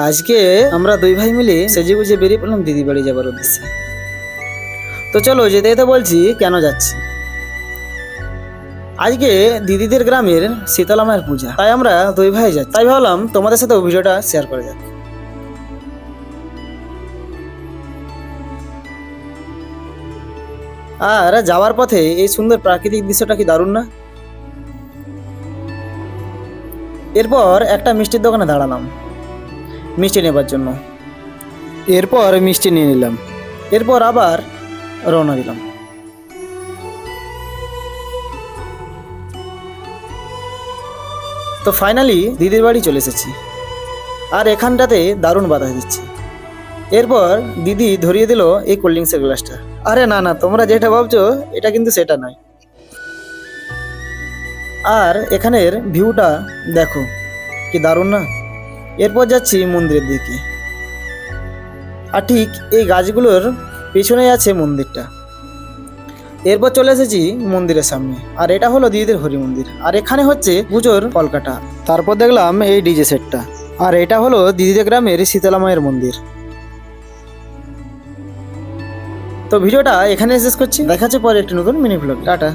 আজকে আমরা দুই ভাই মিলে সেজে গুজে বেরিয়ে পড়লাম দিদি বাড়ি যাবার উদ্দেশ্যে। তো চলো যেতে যেতে বলছি কেন যাচ্ছি। আজকে দিদিদের গ্রামের শীতলা মায়ের পূজা, তাই আমরা দুই ভাই যাচ্ছি। তাই ভাবলাম তোমাদের সাথে ভিডিওটা শেয়ার করে যাক। আর যাওয়ার পথে এই সুন্দর প্রাকৃতিক দৃশ্যটা কি দারুণ না। এরপর একটা মিষ্টির দোকানে দাঁড়ালাম মিষ্টি নেবার জন্য। এরপর মিষ্টি নিয়ে নিলাম, এরপর আবার রওনা দিলাম। তো ফাইনালি দিদির বাড়ি চলে এসেছি, আর এখানটাতে দারুণ বাতাস দিচ্ছে। এরপর দিদি ধরিয়ে দিল এই কোল্ড ড্রিঙ্কসের গ্লাসটা। আরে না না, তোমরা যেটা ভাবছো এটা কিন্তু সেটা নয়। আর এখানের ভিউটা দেখো কি দারুণ না। এরপর যাচ্ছি মন্দিরের দিকে, আর ঠিক এই গাছগুলোর পেছনেই আছে মন্দিরটা। এরপর চলে এসেছি মন্দিরের সামনে, আর এটা হলো দিদিদের হরি মন্দির, আর এখানে হচ্ছে পুজোর কলকাটা। তারপর দেখলাম এই ডিজে সেটটা, আর এটা হলো দিদিদের গ্রামের শীতলা মায়ের মন্দির। তো ভিডিওটা এখানে শেষ করছি, দেখা হচ্ছে পরে একটি নতুন মিনি ব্লগ। টাটা।